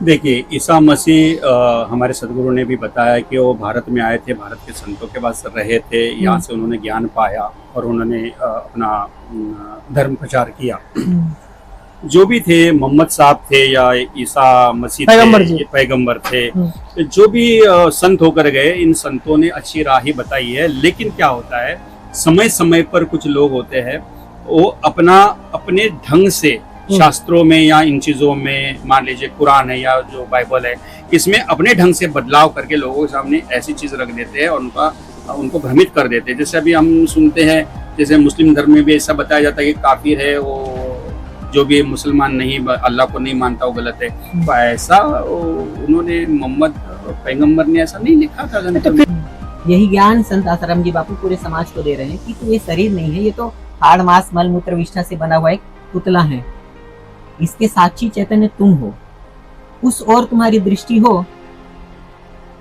देखिए, ईसा मसीह हमारे सदगुरु ने भी बताया कि वो भारत में आए थे, भारत के संतों के पास रहे थे, यहाँ से उन्होंने ज्ञान पाया और उन्होंने अपना धर्म प्रचार किया। जो भी थे, मोहम्मद साहब थे या ईसा मसीह थे, पैगंबर थे, जो भी संत होकर गए, इन संतों ने अच्छी राह ही बताई है। लेकिन क्या होता है, समय समय पर कुछ लोग होते हैं, वो अपने ढंग से शास्त्रों में या इन चीजों में, मान लीजिए कुरान है या जो बाइबल है, इसमें अपने ढंग से बदलाव करके लोगों के सामने ऐसी चीज रख देते हैं और उनको भ्रमित कर देते हैं। जैसे अभी हम सुनते हैं, जैसे मुस्लिम धर्म में भी ऐसा बताया जाता है कि काफिर है वो, जो भी मुसलमान नहीं, अल्लाह को नहीं मानता, वो गलत है। तो ऐसा उन्होंने, मोहम्मद पैगंबर ने ऐसा नहीं लिखा था। यही ज्ञान संत आसाराम जी बापू पूरे समाज को दे रहे हैं कि तो ये शरीर नहीं है, ये तो हाड़ मांस मल मूत्र विष्ठा से बना हुआ एक पुतला है। इसके साक्षी चैतन्य तुम हो, उस और तुम्हारी दृष्टि हो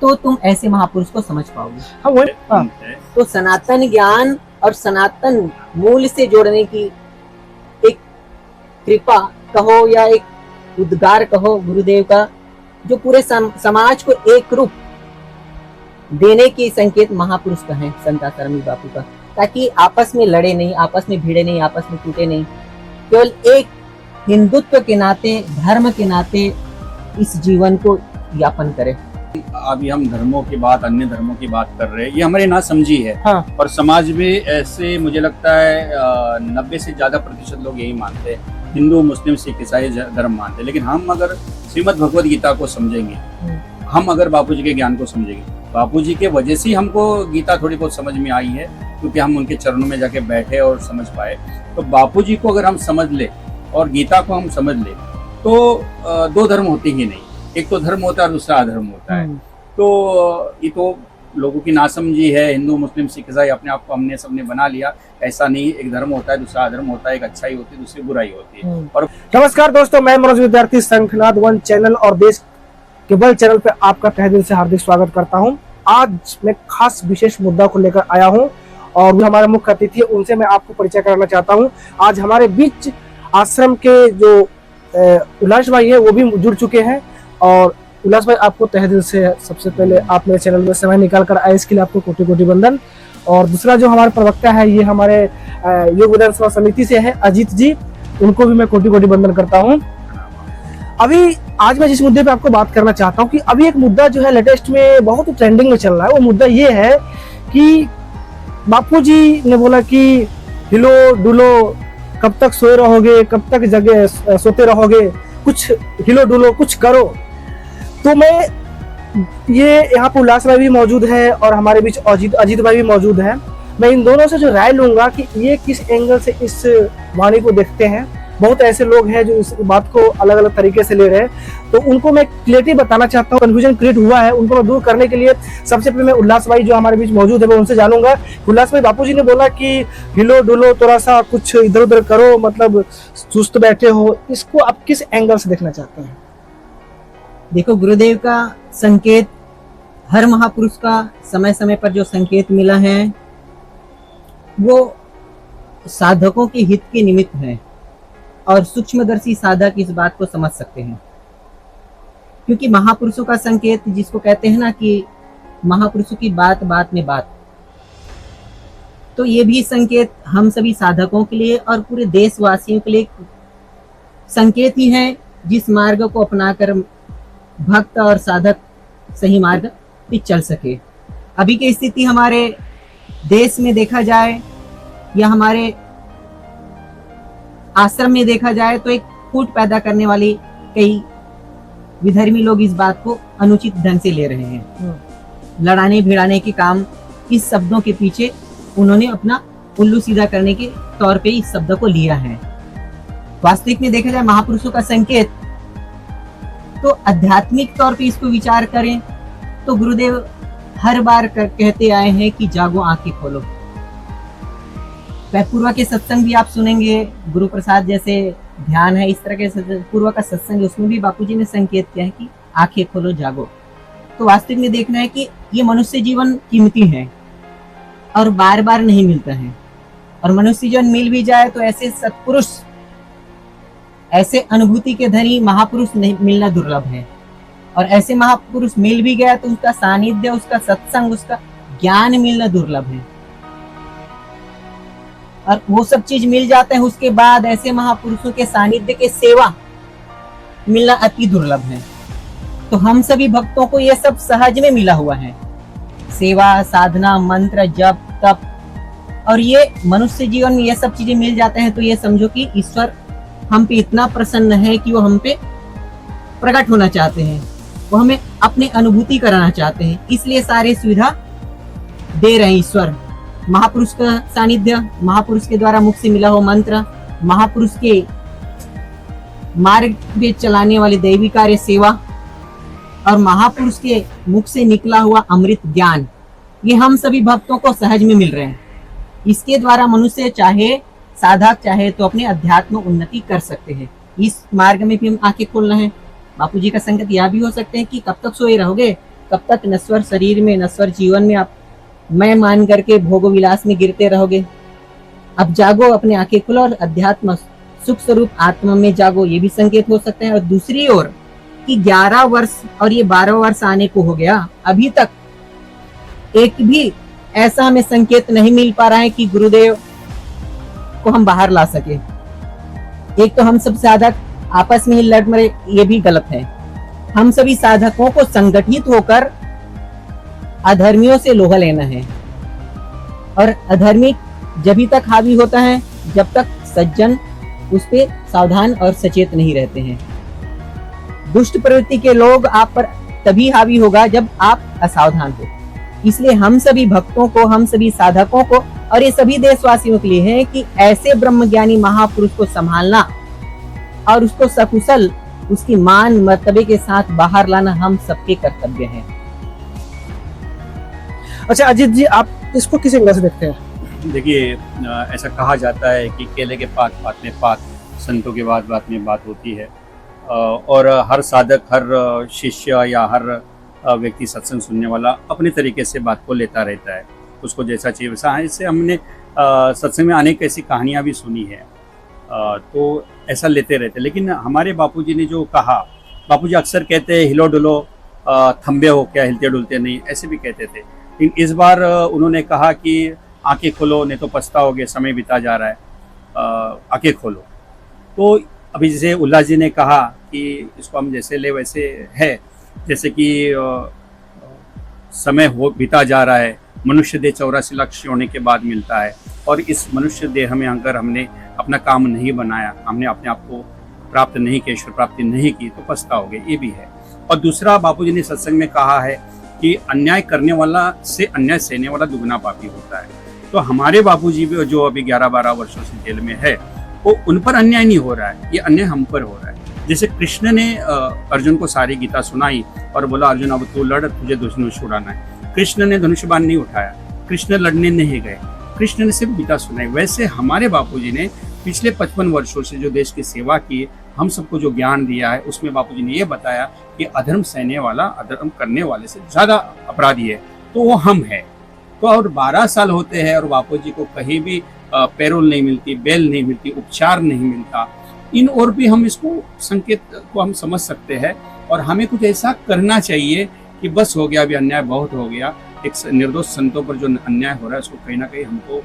तो तुम ऐसे महापुरुष को समझ पाओगे। तो सनातन ज्ञान और सनातन मूल से जोड़ने की एक कृपा कहो या एक उद्गार कहो गुरुदेव का, जो पूरे समाज को एक रूप देने की संकेत महापुरुष का है, संत आसाराम जी बापू का, ताकि आपस में लड़े नहीं, आपस में भिड़े नहीं, आपस में टूटे नहीं, केवल एक हिंदुत्व के नाते, धर्म के नाते इस जीवन को यापन करें। अभी हम धर्मों की बात, अन्य धर्मों की बात कर रहे हैं, ये हमारी नासमझी है। हाँ। और समाज में ऐसे मुझे लगता है 90 से ज्यादा प्रतिशत लोग यही मानते हैं, हिंदू मुस्लिम सिख ईसाई धर्म मानते हैं। लेकिन हम अगर श्रीमद् भगवद गीता को समझेंगे, हम अगर बापूजी के ज्ञान को समझेंगे, बापूजी के वजह से हमको गीता थोड़ी बहुत समझ में आई है, क्योंकि हम उनके चरणों में जाके बैठे और समझ पाए। तो बापूजी को अगर हम समझ ले और गीता को हम समझ ले, तो दो धर्म होते ही नहीं, एक तो धर्म होता है, दूसरा अधर्म होता है। तो ये तो लोगों की नासमझी है, हिंदू मुस्लिम सिख ईसाई अपने आप को हमने सबने बना लिया। ऐसा नहीं, एक धर्म होता है, दूसरा अधर्म होता है, एक अच्छाई होती है, दूसरी बुराई होती है। और नमस्कार दोस्तों, मैं मनोज विद्यार्थी शंखनाद वन चैनल और देश केबल चैनल पे आपका तहे दिल से हार्दिक स्वागत करता हूं। आज मैं खास विशेष मुद्दा को लेकर आया हूं और जो हमारे मुख्य अतिथि है उनसे मैं आपको परिचय कराना चाहता हूं। आज हमारे बीच आश्रम के जो उल्लास भाई है वो भी जुड़ चुके हैं। और उल्लास भाई, आपको तहे दिल से सबसे पहले आप मेरे चैनल में समय निकाल कर आए, इसके लिए आपको कोटि कोटि वंदन। और दूसरा जो हमारे प्रवक्ता है, ये हमारे योग विधानसभा समिति से है, अजीत जी, उनको भी मैं कोटि कोटि वंदन करता हूँ। अभी आज मैं जिस मुद्दे पे आपको बात करना चाहता हूँ कि अभी एक मुद्दा जो है लेटेस्ट में बहुत ट्रेंडिंग में चल रहा है। वो मुद्दा ये है कि बापूजी ने बोला कि हिलो डुलो, कब तक सोए रहोगे, कब तक जगे सोते रहोगे, कुछ हिलो डुलो, कुछ करो। तो मैं ये यहाँ पे उल्लास भाई भी मौजूद है और हमारे बीच अजीत भाई भी मौजूद है। मैं इन दोनों से जो राय लूंगा कि ये किस एंगल से इस वाणी को देखते हैं। बहुत ऐसे लोग हैं जो इस बात को अलग अलग तरीके से ले रहे हैं, तो उनको मैं क्लियरिटी बताना चाहता हूँ। कंफ्यूजन क्रिएट हुआ है, उनको मैं दूर करने के लिए सबसे पहले मैं उल्लास भाई जो हमारे बीच मौजूद है मैं उनसे जानूंगा। उल्लास भाई, बापूजी ने बोला कि हिलो डुलो, थोड़ा सा कुछ इधर उधर करो, मतलब सुस्त बैठे हो, इसको आप किस एंगल से देखना चाहते हैं? देखो, गुरुदेव का संकेत, हर महापुरुष का समय समय पर जो संकेत मिला है वो साधकों के हित के निमित्त है और सूक्ष्मदर्शी साधक इस बात को समझ सकते हैं। क्योंकि महापुरुषों का संकेत, जिसको कहते हैं ना कि महापुरुषों की बात बात में बात, तो ये भी संकेत हम सभी साधकों के लिए और पूरे देशवासियों के लिए संकेत ही है, जिस मार्ग को अपनाकर भक्त और साधक सही मार्ग पे चल सके। अभी की स्थिति हमारे देश में देखा जाए या हमारे आश्रम में देखा जाए तो एक फूट पैदा करने वाली कई विधर्मी लोग इस बात को अनुचित ढंग से ले रहे हैं। लड़ाने भिड़ाने के काम, इस शब्दों के पीछे उन्होंने अपना उल्लू सीधा करने के तौर पे इस शब्द को लिया है। वास्तविक में देखा जाए महापुरुषों का संकेत, तो आध्यात्मिक तौर पे इसको विचार करें तो गुरुदेव हर बार कहते आए हैं कि जागो, आंखें खोलो। पूर्वा के सत्संग भी आप सुनेंगे, गुरु प्रसाद जैसे ध्यान है, इस तरह के पूर्वा का सत्संग, उसमें भी बापूजी ने संकेत किया है कि आंखें खोलो, जागो। तो वास्तविक में देखना है कि ये मनुष्य जीवन कीमती है और बार बार नहीं मिलता है, और मनुष्य जीवन मिल भी जाए तो ऐसे सत्पुरुष, ऐसे अनुभूति के धनी महापुरुष नहीं मिलना दुर्लभ है। और ऐसे महापुरुष मिल भी गया तो उसका सानिध्य, उसका सत्संग, उसका ज्ञान मिलना दुर्लभ है। और वो सब चीज मिल जाते हैं, उसके बाद ऐसे महापुरुषों के सानिध्य के सेवा मिलना अति दुर्लभ है। तो हम सभी भक्तों को ये सब सहज में मिला हुआ है, सेवा, साधना, मंत्र, जप, तप, और ये मनुष्य जीवन में ये सब चीजें मिल जाते हैं तो ये समझो कि ईश्वर हम पे इतना प्रसन्न है कि वो हम पे प्रकट होना चाहते हैं, वो हमें अपनी अनुभूति कराना चाहते हैं, इसलिए सारे सुविधा दे रहे हैं ईश्वर। महापुरुष का सानिध्य, महापुरुष के द्वारा मुख से मिला हुआ मंत्र, महापुरुष के मार्ग पे चलाने वाले दैवी कार्य सेवा और महापुरुष के मुख से निकला हुआ अमृत ज्ञान, ये हम सभी भक्तों को सहज में मिल रहे हैं। इसके द्वारा मनुष्य चाहे साधक चाहे तो अपने अध्यात्म उन्नति कर सकते हैं। इस मार्ग में भी हम आंखें खोलना है। बापू जी का संकेत यह भी हो सकते हैं कि कब तक सोए रहोगे, कब तक नश्वर शरीर में, नश्वर जीवन में आप मैं मान करके भोग विलास में गिरते रहोगे। अब जागो, अपने आंखें खोलो और अध्यात्म सुख स्वरूप आत्मा में जागो, ये भी संकेत हो सकते हैं। और दूसरी ओर कि 11 वर्ष और ये 12 वर्ष आने को हो गया, अभी तक एक भी ऐसा हमें संकेत नहीं मिल पा रहा है कि गुरुदेव को हम बाहर ला सके। एक तो हम सब साधक आपस में ही लड़ मरे, ये भी गलत है। हम सभी साधकों को संगठित होकर अधर्मियों से लोहा लेना है, और अधर्मी जब तक हावी होता है जब तक सज्जन उस पे सावधान और सचेत नहीं रहते हैं। दुष्ट प्रवृत्ति के लोग आप पर तभी हावी होगा जब आप असावधान हो। इसलिए हम सभी भक्तों को, हम सभी साधकों को और ये सभी देशवासियों के लिए है कि ऐसे ब्रह्मज्ञानी महापुरुष को संभालना और उसको सकुशल उसकी मान मर्तबे के साथ बाहर लाना हम सबके कर्तव्य है। अच्छा अजीत जी, आप इसको किस एंगल से देखते हैं? देखिए, ऐसा कहा जाता है कि केले के पात पात में पात, संतों के बाद बात में बात होती है। और हर साधक, हर शिष्य या हर व्यक्ति, सत्संग सुनने वाला अपने तरीके से बात को लेता रहता है, उसको जैसा चाहिए वैसा है। इससे हमने सत्संग में अनेक ऐसी कहानियाँ भी सुनी है, तो ऐसा लेते रहते। लेकिन हमारे बापूजी ने जो कहा, बापूजी अक्सर कहते हैं हिलो डुलो, थम्बे हो क्या, हिलते डुलते नहीं, ऐसे भी कहते थे। लेकिन इस बार उन्होंने कहा कि आंखें खोलो, नहीं तो पछताओगे, समय बीता जा रहा है, आंखें खोलो। तो अभी जैसे उल्लाह जी ने कहा कि इसको हम जैसे ले वैसे है, जैसे कि समय हो बीता जा रहा है, मनुष्य देह 84 लाख होने के बाद मिलता है, और इस मनुष्य देह में अगर हमने अपना काम नहीं बनाया, हमने अपने आप को प्राप्त नहीं किया, ईश्वर प्राप्ति नहीं की, तो पछताओगे, ये भी है। और दूसरा, बापूजी ने सत्संग में कहा है कि अन्याय करने वाला से अन्याय सहने वाला दुगना पापी होता है। तो हमारे बापूजी भी जो अभी 11-12 वर्षों से जेल में है, वो उन पर अन्याय नहीं हो रहा है, ये अन्याय हम पर हो रहा है। जैसे कृष्ण ने अर्जुन को सारी गीता सुनाई और बोला अर्जुन अब तू लड़, तुझे धनुष उड़ाना है। कृष्ण ने धनुष बाण नहीं उठाया, कृष्ण लड़ने नहीं गए, कृष्ण ने सिर्फ गीता सुनाई। वैसे हमारे बापूजी ने पिछले 55 वर्षों से जो देश की सेवा की, हम सबको जो ज्ञान दिया है, उसमें बापूजी ने ये बताया कि अधर्म सहने वाला अधर्म करने वाले से ज्यादा अपराधी है, तो वो हम है। तो और 12 साल होते हैं और बापूजी को कहीं भी पैरोल नहीं मिलती, बेल नहीं मिलती, उपचार नहीं मिलता। इन और भी हम इसको संकेत को हम समझ सकते हैं, और हमें कुछ ऐसा करना चाहिए कि बस हो गया, अभी अन्याय बहुत हो गया। एक निर्दोष संतों पर जो अन्याय हो रहा है उसको कहीं ना कहीं हमको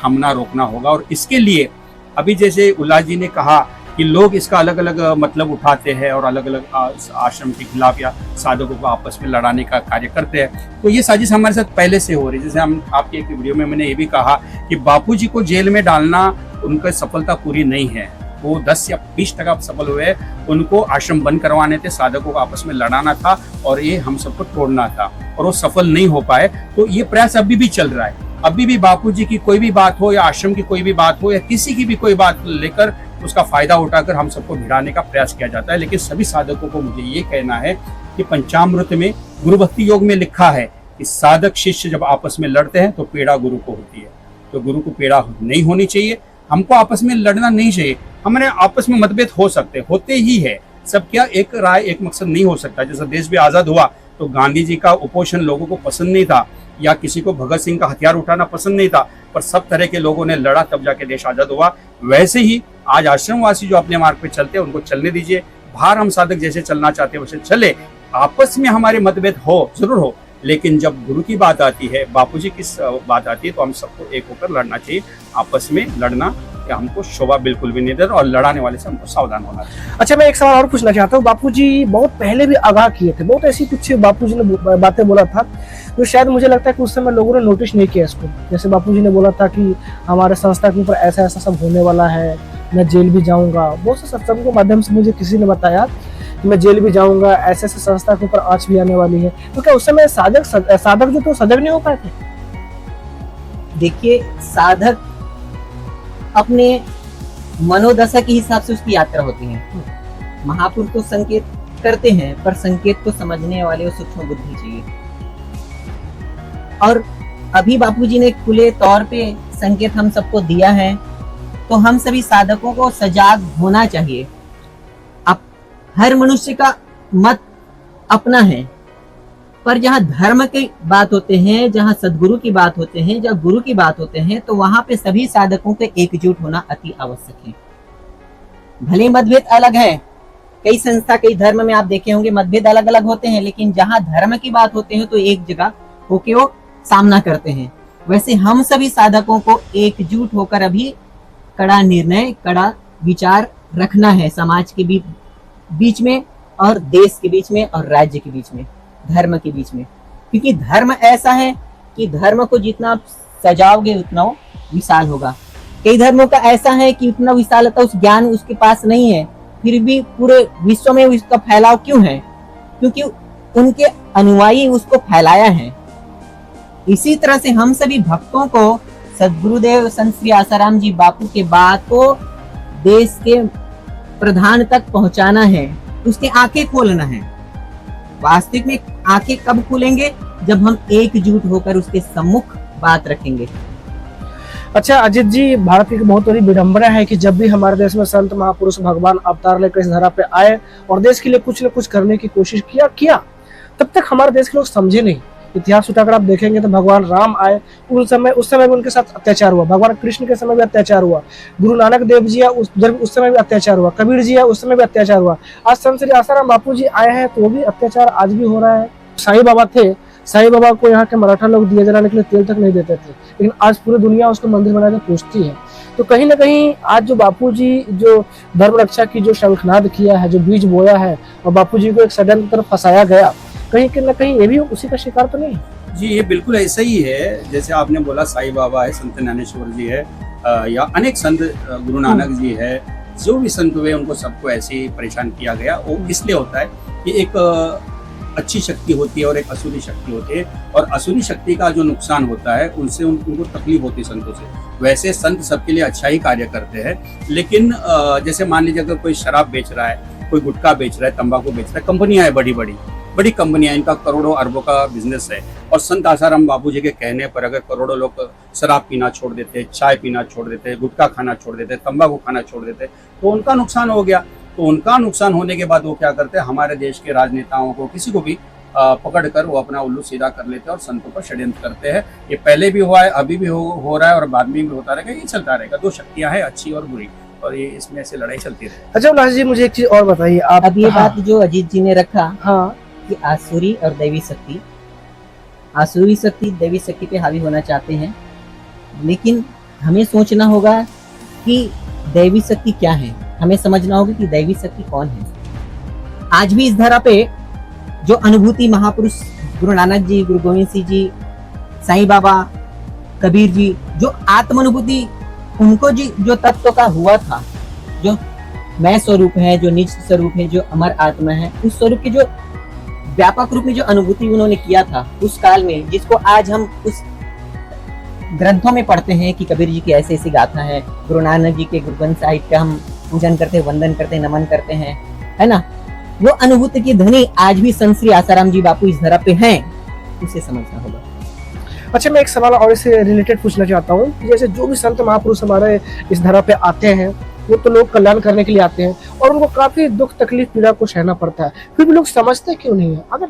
हमना रोकना होगा। और इसके लिए अभी जैसे उल्लाह जी ने कहा कि लोग इसका अलग अलग मतलब उठाते हैं और अलग अलग आश्रम के खिलाफ या साधकों को आपस में लड़ाने का कार्य करते हैं, तो ये साजिश हमारे साथ पहले से हो रही है। जैसे हम आपकी एक वीडियो में मैंने ये भी कहा कि बापूजी को जेल में डालना उनका सफलता पूरी नहीं है, वो 10 या 20% सफल हुए। उनको आश्रम बंद करवाने थे, साधकों को आपस में लड़ाना था और ये हम सबको तोड़ना था, और वो सफल नहीं हो पाए। तो ये प्रयास अभी भी चल रहा है। अभी भी बापूजी की कोई भी बात हो या आश्रम की कोई भी बात हो या किसी की भी कोई बात लेकर उसका फायदा उठाकर हम सबको भिड़ाने का प्रयास किया जाता है। लेकिन सभी साधकों को मुझे ये कहना है कि पंचामृत में गुरु भक्ति योग में लिखा है कि साधक शिष्य जब आपस में लड़ते हैं तो पीड़ा गुरु को होती है। तो गुरु को पीड़ा नहीं होनी चाहिए, हमको आपस में लड़ना नहीं चाहिए। हमारे आपस में मतभेद हो सकते, होते ही है, सब क्या एक राय एक मकसद नहीं हो सकता। जैसा देश भी आजाद हुआ तो गांधी जी का उपोषण लोगों को पसंद नहीं था, या किसी को भगत सिंह का हथियार उठाना पसंद नहीं था, पर सब तरह के लोगों ने लड़ा, तब जाके देश आजाद हुआ। वैसे ही आज आश्रमवासी जो अपने मार्ग पे चलते हैं उनको चलने दीजिए, बाहर हम साधक जैसे चलना चाहते हैं वैसे चले, आपस में हमारे मतभेद हो जरूर हो, लेकिन जब गुरु की बात आती है, बापूजी की बात आती है, तो हम सबको एक होकर लड़ना चाहिए। आपस में लड़ना कि हमको शोभा बिल्कुल भी नहीं देता, और लड़ाने वाले से हमको सावधान होना चाहिए। अच्छा, मैं एक सवाल और पूछना चाहता हूँ। बापूजी बहुत पहले भी आगाह किए थे, बहुत ऐसी कुछ बापूजी ने बातें बोला था जो शायद मुझे लगता है कि उस समय लोगों ने नोटिस नहीं किया इसको। जैसे बापूजी ने बोला था कि हमारे संस्था के ऊपर ऐसा ऐसा सब होने वाला है, मैं जेल भी जाऊंगा। बहुत से सत्संग के माध्यम से मुझे किसी ने बताया कि मैं जेल भी जाऊंगा, ऐसे ऐसे संस्था के ऊपर आंच भी आने वाली है। तो क्या उस समय साधक जो तो सजग नहीं हो पाए थे? देखिए, साधक अपने मनोदशा के हिसाब से उसकी यात्रा होती है। महापुरुष तो संकेत करते हैं, पर संकेत को समझने वाले सूक्ष्म बुद्धि चाहिए। और अभी बापूजी ने खुले तौर पे संकेत हम सबको दिया है, तो हम सभी साधकों को सजाग होना चाहिए। अब हर मनुष्य का मत अपना है, पर जहाँ धर्म की बात होते हैं, जहाँ सदगुरु की बात होते हैं, जहाँ गुरु की बात होते हैं, तो वहां पे सभी साधकों के एकजुट होना अति आवश्यक है। भले मतभेद अलग है, कई संस्था कई धर्म में आप देखे होंगे मतभेद अलग अलग होते हैं, लेकिन जहाँ धर्म की बात होते हैं तो एक जगह होके वो सामना करते हैं। वैसे हम सभी साधकों को एकजुट होकर अभी कड़ा निर्णय, कड़ा विचार रखना है, समाज के बीच में और देश के बीच में और राज्य के बीच में, धर्म के बीच में। क्योंकि धर्म ऐसा है कि धर्म को जितना आप सजाओगे उतना वो विशाल होगा। कई धर्मों का ऐसा है कि उतना विशालता उस ज्ञान उसके पास नहीं है, फिर भी पूरे विश्व में उसका फैलाव क्यों है? क्योंकि उनके अनुयायी उसको फैलाया है। इसी तरह से हम सभी भक्तों को सदगुरुदेव संत श्री आसाराम जी बापू के बात को देश के प्रधान तक पहुंचाना है, उसके आंखें खोलना है। वास्तविक में आंखें कब खुलेंगे? जब हम एकजुट होकर उसके सम्मुख बात रखेंगे। अच्छा अजित जी, भारत की बहुत बड़ी विडंबना है कि जब भी हमारे देश में संत महापुरुष भगवान अवतार लेकर इस धरा पे आए और देश के लिए कुछ न कुछ करने की कोशिश किया, तब तक हमारे देश के लोग समझे नहीं। इतिहास उठाकर आप देखेंगे तो भगवान राम आए, उस समय भी उनके साथ अत्याचार हुआ, भगवान कृष्ण के समय भी अत्याचार हुआ, गुरु नानक देव जी उस समय भी अत्याचार हुआ, कबीर जी उस समय भी अत्याचार हुआ। आज संत श्री आसाराम बापू जी आए हैं तो वो भी अत्याचार आज भी हो रहा है। साईं बाबा थे, साईं बाबा को यहाँ के मराठा लोग दिए जलाने के लिए तेल तक नहीं देते थे, लेकिन आज पूरी दुनिया उसको मंदिर बनाकर पूजती है। तो कहीं ना कहीं आज जो बापूजी जो धर्म रक्षा की जो शंखनाद किया है, जो बीज बोया है और बापूजी को एक षड्यंत्र की तरफ फंसाया गया, कहीं ना कहीं ये भी उसी का शिकार तो नहीं? जी, ये बिल्कुल ऐसा ही है। जैसे आपने बोला साईं बाबा है, संत ज्ञानेश्वर जी है, या अनेक संत, गुरु नानक जी है, जो भी संत हुए उनको सबको ऐसे ही परेशान किया गया। वो इसलिए होता है कि एक अच्छी शक्ति होती है और एक असुरी शक्ति होती है, और असुरी शक्ति का जो नुकसान होता है उनसे उनको तकलीफ होती है संतों से। वैसे संत सबके लिए अच्छा ही कार्य करते हैं, लेकिन जैसे मान लीजिए अगर कोई शराब बेच रहा है, कोई गुटखा बेच रहा है, तंबाकू बेच रहा है, कंपनियां हैं, बड़ी कंपनियां, इनका करोड़ों अरबों का बिजनेस है, और संत आसाराम बापू जी के कहने पर अगर करोड़ों लोग शराब पीना छोड़ देते, चाय पीना छोड़ देते, गुटखा खाना छोड़ देते, तंबाकू खाना छोड़ देते, तो उनका नुकसान हो गया। तो उनका नुकसान होने के बाद वो क्या करते हैं, हमारे देश के राजनेताओं को, किसी को भी पकड़ कर वो अपना उल्लू सीधा कर लेते हैं और संतों पर षड्यंत्र करते हैं। ये पहले भी हुआ है, अभी भी हो रहा है और बाद में भी होता रहेगा। ये चलता रहेगा। दो शक्तियां हैं, अच्छी और बुरी, और ये इसमें ऐसे लड़ाई चलती रहेगी। अच्छा उल्लास जी, मुझे एक चीज और बताइए आप। अब ये बात जो अजीत जी ने रखा, हाँ, कि आसुरी और दैवी शक्ति, आसुरी शक्ति दैवी शक्ति पे हावी होना चाहते हैं, लेकिन हमें सोचना होगा कि दैवी शक्ति क्या है। हमें समझना होगा कि दैवी शक्ति कौन है। आज भी इस धरा पे जो अनुभूति महापुरुष गुरु नानक जी, गुरु गोविंद सिंह जी, साईं बाबा, कबीर जी, जो आत्मानुभूति उनको जो तत्व का हुआ था, जो मैं स्वरूप है, जो निज स्वरूप है, जो अमर आत्मा है, उस स्वरूप के जो व्यापक रूप में जो अनुभूति उन्होंने किया था उस काल में, जिसको आज हम उस ग्रंथों में पढ़ते हैं कि कबीर जी की ऐसी ऐसी गाथा है, गुरु नानक जी के गुरु ग्रंथ साहिब का हम पूजन करते, वंदन करते, नमन करते हैं, है ना। वो अनुभूति की धनी आज भी संत श्री आसाराम जी बापू इस धरा पे हैं, उसे समझना होगा। अच्छा, मैं एक सवाल और इससे रिलेटेड पूछना चाहता हूँ कि जैसे जो भी संत महापुरुष हमारे इस धरा पे आते हैं, वो तो लोग कल्याण करने के लिए आते हैं और उनको काफी दुख तकलीफ पीड़ा को सहना पड़ता है, फिर भी लोग समझते क्यों नहीं है? अगर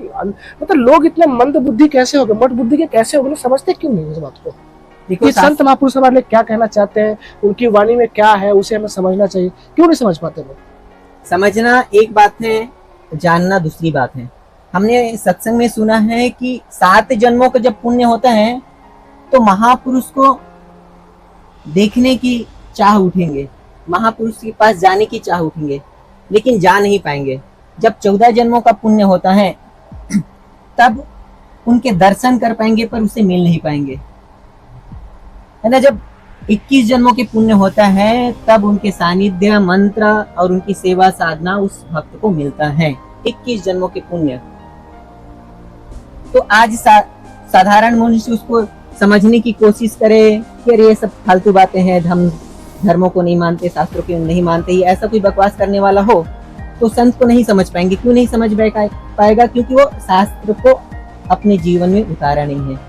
मतलब लोग इतने मंद बुद्धि कैसे हो गए, मठ बुद्धि के कैसे हो गए, लोग समझते क्यों नहीं इस बात को? देखिए संत महापुरुष हमारे लिए क्या कहना चाहते हैं, उनकी वाणी में क्या है, उसे हमें समझना चाहिए, क्यों नहीं समझ पाते लोग? समझना एक बात है, जानना दूसरी बात है। हमने सत्संग में सुना है कि 7 जन्मों का जब पुण्य होता है तो महापुरुष को देखने की चाह उठेंगे, महापुरुष के पास जाने की चाह उठेंगे, लेकिन जा नहीं पाएंगे। जब 14 जन्मों का पुण्य होता है तब उनके दर्शन कर पाएंगे पर उसे मिल नहीं पाएंगे, है ना। जब 21 जन्मों के पुण्य होता है तब उनके सानिध्य, मंत्र और उनकी सेवा साधना उस भक्त को मिलता है। 21 जन्मों के पुण्य। तो आज साधारण मनुष्य उसको समझने की कोशिश करे कि अरे ये सब फालतू बातें हैं, हम धर्मों को नहीं मानते, शास्त्रों को नहीं मानते, ये ऐसा कोई बकवास करने वाला हो तो संत को नहीं समझ पाएंगे। क्यों नहीं समझ पाएगा? क्योंकि वो शास्त्र को अपने जीवन में उतारा नहीं है।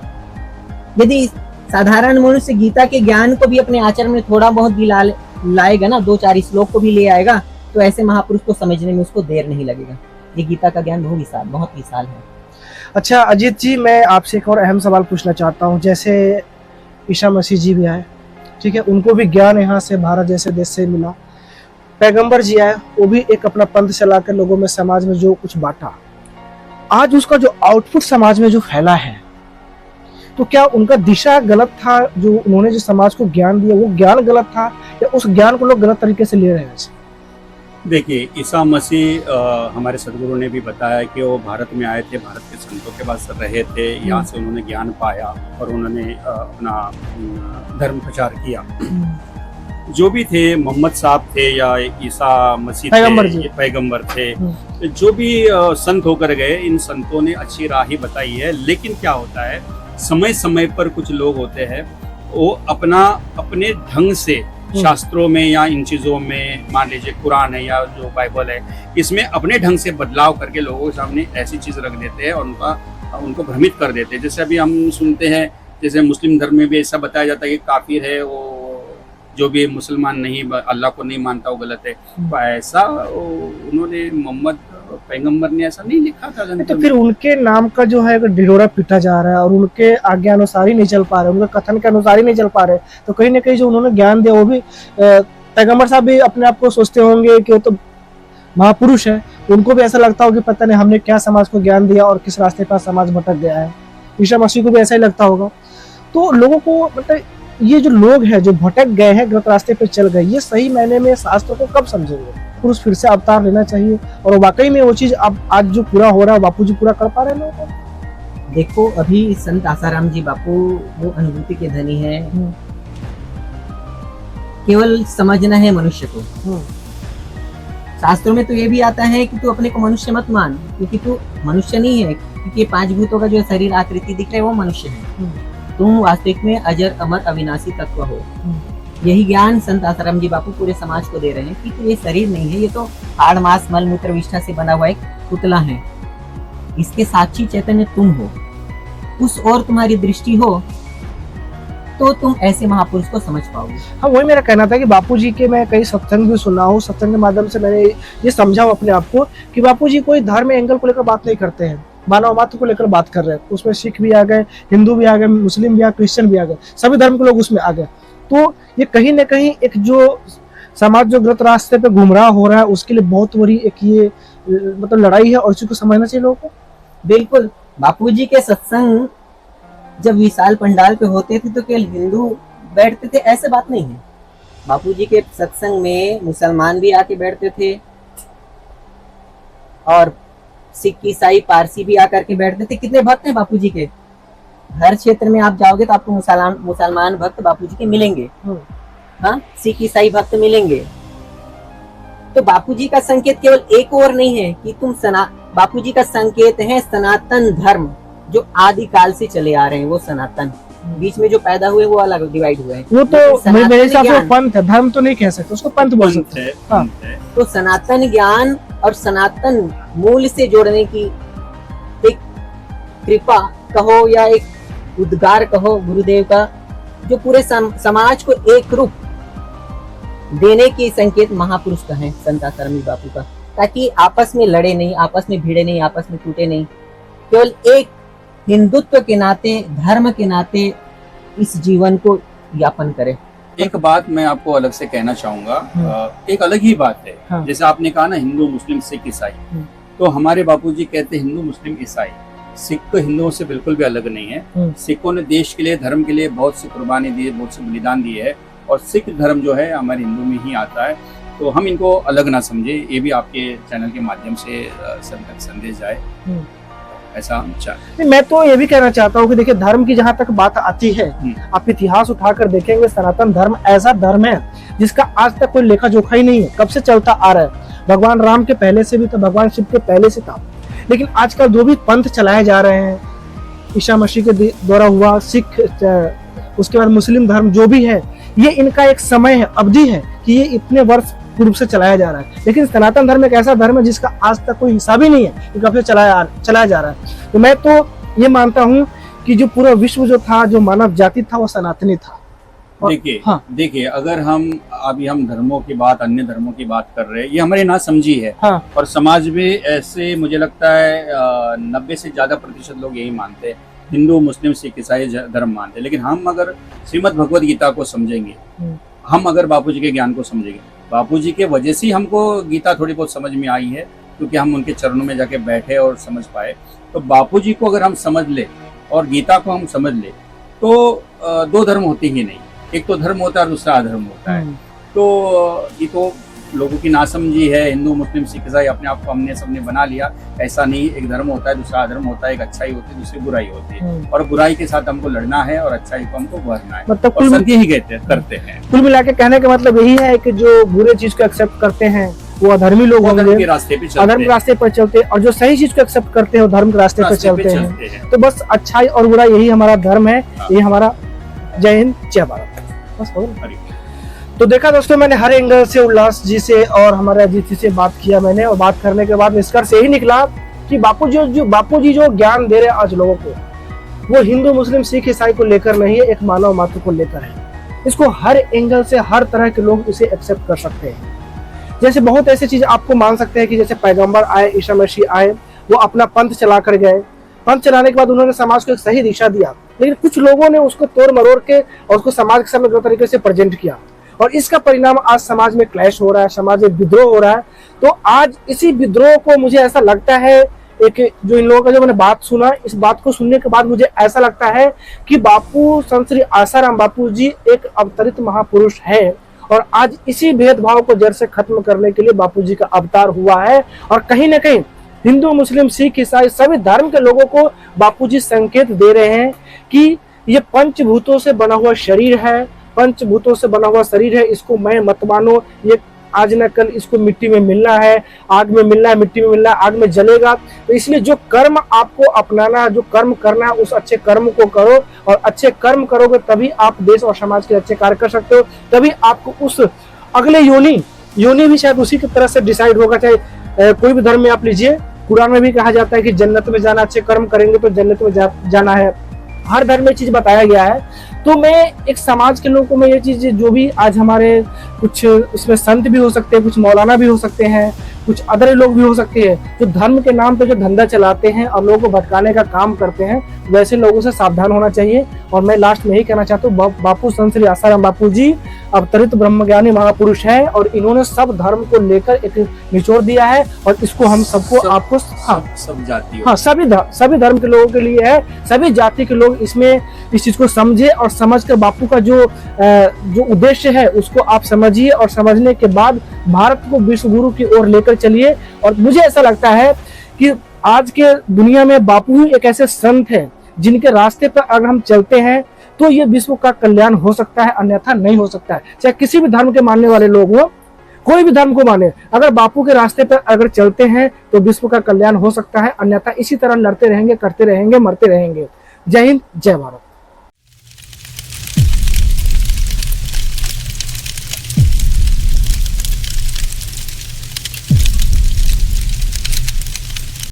यदि साधारण मनुष्य गीता के ज्ञान को भी अपने आचरण में थोड़ा बहुत भी लाएगा ना, 2-4 श्लोक को भी ले आएगा, तो ऐसे महापुरुष को समझने में उसको देर नहीं लगेगा। ये गीता का ज्ञान बहुत विशाल है। अच्छा अजीत जी, मैं आपसे एक और अहम सवाल पूछना चाहता हूँ। जैसे ईसा मसीह जी भी आए, ठीक है, उनको भी ज्ञान यहाँ से भारत जैसे देश से मिला। पैगंबर जी आए, वो भी एक अपना पंथ चला कर लोगों में, समाज में जो कुछ बांटा, आज उसका जो आउटपुट समाज में जो फैला है, तो क्या उनका दिशा गलत था? जो उन्होंने जो समाज को ज्ञान दिया वो ज्ञान गलत था, या उस ज्ञान को लोग गलत तरीके से ले रहे हैं? देखिए, ईसा मसीह हमारे सदगुरु ने भी बताया कि वो भारत में आए थे, भारत के संतों के पास रहे थे, यहाँ से उन्होंने ज्ञान पाया और उन्होंने अपना धर्म प्रचार किया। जो भी थे, मोहम्मद साहब थे या ईसा मसीह पैगंबर थे, जो भी संत होकर गए, इन संतों ने अच्छी राह ही बताई है। लेकिन क्या होता है, समय समय पर कुछ लोग होते हैं, वो अपने ढंग से शास्त्रों में या इन चीजों में, मान लीजिए कुरान है या जो बाइबल है, इसमें अपने ढंग से बदलाव करके लोगों के सामने ऐसी चीज रख देते हैं और उनको भ्रमित कर देते हैं। जैसे अभी हम सुनते हैं, जैसे मुस्लिम धर्म में भी ऐसा बताया जाता है कि काफिर है वो, जो भी मुसलमान नहीं, अल्लाह को नहीं मानता, वो गलत है। ऐसा उन्होंने, मोहम्मद पैगंबर ने ऐसा नहीं लिखा था। तो फिर उनके नाम का जो है ढिढोरा पीटा जा रहा है और उनके आज्ञा अनुसार ही नहीं चल पा रहे, उनके कथन के अनुसार ही नहीं चल पा रहे, तो कहीं ना कहीं जो उन्होंने ज्ञान दिया, वो भी पैगंबर साहब भी अपने आप को सोचते होंगे कि वो तो महापुरुष है, उनको भी ऐसा लगता होगा कि पता नहीं हमने क्या समाज को ज्ञान दिया और किस रास्ते पर समाज भटक गया है। ईसा मसीह को भी ऐसा ही लगता होगा। तो लोगों को मतलब ये जो लोग हैं जो भटक गए हैं, गलत रास्ते पे चल गए, ये सही मायने में शास्त्रों को कब समझेंगे? पुरुष फिर से अवतार लेना चाहिए और वाकई में वो चीज अब आज जो पूरा हो रहा है, बापू जी पूरा कर पा रहे हैं लोगों को? देखो, अभी संत आसाराम जी बापू वो अनुभूति के धनी है, केवल समझना है मनुष्य को। शास्त्रों में तो ये भी आता है कि तू अपने को मनुष्य मत मान, क्योंकि तू मनुष्य नहीं है, क्योंकि 5 भूतों का जो शरीर आकृति दिख रहा है वो मनुष्य है। तुम वास्तविक में अजर अमर अविनाशी तत्व हो। यही ज्ञान संत आसाराम जी बापू पूरे समाज को दे रहे हैं कि तो ये शरीर नहीं है, ये तो हाड़ मांस मल मूत्र विष्ठा से बना हुआ एक पुतला है। इसके साक्षी चैतन्य तुम हो। उस और तुम्हारी दृष्टि हो तो तुम ऐसे महापुरुष को समझ पाओगे। हाँ, वही मेरा कहना था कि बापूजी के मैं कई सत्संग भी सुना हूँ, सत्संग के माध्यम से मैंने ये समझा अपने आप को कि बापूजी कोई धर्म एंगल को लेकर बात नहीं करते हैं, मानव मात्र को लेकर बात कर रहे हैं। उसमें सिख भी आ गए, हिंदू भी आ गए, मुस्लिम भी आ गए, क्रिश्चियन भी आ गए, सभी धर्म के लोग उसमें आ गए। तो ये कहीं ना कहीं एक जो समाज जो गलत रास्ते पे गुमराह हो रहा है, उसके लिए बहुत बड़ी एक ये मतलब लड़ाई है और इसी को समझना चाहिए लोगों को। बिल्कुल, बापूजी के सत्संग जब विशाल पंडाल पे होते थे तो केवल हिंदू बैठते थे, ऐसे बात नहीं है। बापूजी के सत्संग में मुसलमान भी आके बैठते थे और सिख, ईसाई, पारसी भी आकर के बैठते थे। कितने भक्त हैं बापूजी के? हर क्षेत्र में आप जाओगे तो आपको मुसलमान भक्त बापूजी के मिलेंगे, हाँ, सिख ईसाई भक्त मिलेंगे। तो बापूजी का संकेत केवल एक और नहीं है कि तुम बापूजी का संकेत है सनातन धर्म, जो आदि काल से चले आ रहे हैं, वो सनातन। बीच में जो पैदा हुए वो अलग डिवाइड हुए हैं। वो तो मेरे हिसाब से पंथ है, धर्म तो नहीं कह सकते उसको, पंथ बोल सकते हैं। हाँ। तो सनातन ज्ञान और सनातन मूल से जोड़ने की एक कृपा कहो या एक उद्गार कहो गुरुदेव का, जो पूरे समाज को एक रूप देने की संकेत महापुरुष का है, संत आसाराम जी बापू का, ताकि आपस में लड़े नहीं, आपस में भिड़े नहीं, आपस में टूटे नहीं, केवल एक हिंदुत्व के नाते, धर्म के नाते इस जीवन को यापन करे। एक बात मैं आपको अलग से कहना चाहूंगा, एक अलग ही बात है। हाँ। जैसे आपने कहा ना हिंदू मुस्लिम सिख ईसाई, तो हमारे बापूजी कहते हैं हिंदू मुस्लिम ईसाई। सिख तो हिंदुओं से बिल्कुल भी अलग नहीं है। सिखों ने देश के लिए धर्म के लिए बहुत सी कुर्बानी दी है, बहुत से बलिदान दिए है, और सिख धर्म जो है हमारे हिंदू में ही आता है। तो हम इनको अलग ना समझे, ये भी आपके चैनल के माध्यम से सब तक संदेश जाए, ऐसा हम चाहते नहीं, मैं तो ये भी कहना चाहता हूँ कि देखिए धर्म की जहाँ तक बात आती है, आप इतिहास उठाकर देखेंगे, सनातन धर्म ऐसा धर्म है जिसका आज तक कोई लेखा जोखा ही नहीं है, कब से चलता आ रहा है। भगवान राम के पहले से भी था, भगवान शिव के पहले से था, लेकिन आजकल जो भी पंथ चलाए जा रहे हैं, ईसा मसीह के द्वारा हुआ, सिख, उसके बाद मुस्लिम धर्म जो भी है, ये इनका एक समय है, अवधि है कि ये इतने वर्ष पूर्व से चलाया जा रहा है। लेकिन सनातन धर्म एक ऐसा धर्म है जिसका आज तक कोई हिसाब ही नहीं है कि कब से चलाया जा रहा है। तो मैं तो ये मानता हूँ कि जो पूरा विश्व जो था, जो मानव जाति था, वो सनातनी था। देखिए हाँ। देखिए, अगर हम अभी हम धर्मों की बात, अन्य धर्मों की बात कर रहे हैं, ये हमारी ना समझी है। हाँ। और समाज में ऐसे मुझे लगता है 90 से ज्यादा प्रतिशत लोग यही मानते हैं, हिंदू मुस्लिम सिख ईसाई धर्म मानते हैं। लेकिन हम अगर श्रीमद् भगवद गीता को समझेंगे, हम अगर बापूजी के ज्ञान को समझेंगे, बापूजी के वजह से हमको गीता थोड़ी बहुत समझ में आई है, क्योंकि हम उनके चरणों में जाके बैठे और समझ पाए। तो बापूजी को अगर हम समझ ले और गीता को हम समझ ले, तो दो धर्म होते ही नहीं, एक तो धर्म होता है और दूसरा अधर्म होता है। तो ये तो लोगों की नासमझी है, हिंदू मुस्लिम सिख ईसाई अपने आप को हमने सबने बना लिया, ऐसा नहीं। एक धर्म होता है, दूसरा अधर्म होता है, एक अच्छाई होती है, दूसरी बुराई होती है, और बुराई के साथ हमको लड़ना है और अच्छाई को हमको बढ़ना है, मतलब और सत्य ही करते हैं। कुल मिला के कहने का मतलब यही है कि जो बुरे चीज को एक्सेप्ट करते हैं वो अधर्मी लोग होंगे, अधर्म के रास्ते पे अधर्म के रास्ते पर चलते हैं, और जो सही चीज को एक्सेप्ट करते हैं वो धर्म के रास्ते पर चलते हैं। तो बस अच्छाई और बुराई यही हमारा धर्म है, यही हमारा। जय हिंद, जय भारत। बस हो गया। तो देखा दोस्तों, मैंने हर एंगल से उल्लास जी से और हमारे अजीत जी से बात किया मैंने, और बात करने के बाद निष्कर्ष यही निकला कि बापूजी जो ज्ञान दे रहे हैं आज लोगों को, वो हिंदू मुस्लिम सिख ईसाई को लेकर नहीं है, एक मानव मात्र को लेकर है। इसको हर एंगल से हर तरह के लोग इसे एक्सेप्ट कर सकते हैं। जैसे बहुत ऐसी चीज आपको मान सकते हैं कि जैसे पैगंबर आए, ईसा मसीह आए, वो अपना पंथ चला कर गए, पंथ चलाने के बाद उन्होंने समाज को एक सही दिशा दिया, लेकिन कुछ लोगों ने उसको तोड़ मरोड़ के और उसको समाज के सामने गलत तरीके से प्रेजेंट किया, और इसका परिणाम आज समाज में क्लैश हो रहा है, समाज में विद्रोह हो रहा है। तो आज इसी विद्रोह को मुझे ऐसा लगता है, एक जो इन लोगों का जो मैंने बात सुना, इस बात को सुनने के बाद मुझे ऐसा लगता है कि बापू संत श्री आसाराम बापू जी एक अवतरित महापुरुष है, और आज इसी भेदभाव को जड़ से खत्म करने के लिए बापूजी का अवतार हुआ है। और कहीं ना कहीं हिंदू मुस्लिम सिख ईसाई सभी धर्म के लोगों को बापूजी संकेत दे रहे हैं कि ये पंचभूतों से बना हुआ शरीर है, पंचभूतों से बना हुआ शरीर है, इसको मैं मत मानो, ये आज न कल इसको मिट्टी में मिलना है, आग में मिलना है, मिट्टी में मिलना है, आग में जलेगा। तो इसलिए जो कर्म आपको अपनाना है, जो कर्म करना है, उस अच्छे कर्म को करो, और अच्छे कर्म करोगे तभी आप देश और समाज के अच्छे कार्य कर सकते हो। तभी आपको उस अगले योनि भी शायद उसी की तरह से डिसाइड होगा। चाहे कोई भी धर्म में आप लीजिए, कुरान में भी कहा जाता है कि जन्नत में जाना, अच्छे कर्म करेंगे तो जन्नत में जाना है। हर धर्म में चीज बताया गया है। तो मैं एक समाज के लोगों को मैं ये चीज, जो भी आज हमारे कुछ इसमें संत भी हो सकते हैं, कुछ मौलाना भी हो सकते हैं, कुछ अदर लोग भी हो सकते हैं, जो धर्म के नाम पे जो धंधा चलाते हैं और लोगों को भटकाने का काम करते हैं, वैसे लोगों से सावधान होना चाहिए। और मैं लास्ट में यही कहना चाहता हूँ, बापू संत श्री आसाराम बापू जी अवतरित ब्रह्मज्ञानी महापुरुष है, और इन्होंने सब धर्म को लेकर एक निचोड़ दिया है, और इसको हम सबको आपको सब जाति, हाँ सभी धर्म के लोगों के लिए है। सभी जाति के लोग इसमें इस चीज को समझे, और समझकर बापू का जो उद्देश्य है उसको आप समझिए, और समझने के बाद भारत को विश्व गुरु की ओर लेकर चलिए। और मुझे ऐसा लगता है कि आज के दुनिया में बापू ही एक ऐसे संत हैं जिनके रास्ते पर अगर हम चलते हैं तो ये विश्व का कल्याण हो सकता है, अन्यथा नहीं हो सकता है। चाहे किसी भी धर्म के मानने वाले लोग हो, कोई भी धर्म को माने, अगर बापू के रास्ते पर अगर चलते हैं तो विश्व का कल्याण हो सकता है, अन्यथा इसी तरह लड़ते रहेंगे, करते रहेंगे, मरते रहेंगे। जय हिंद, जय भारत।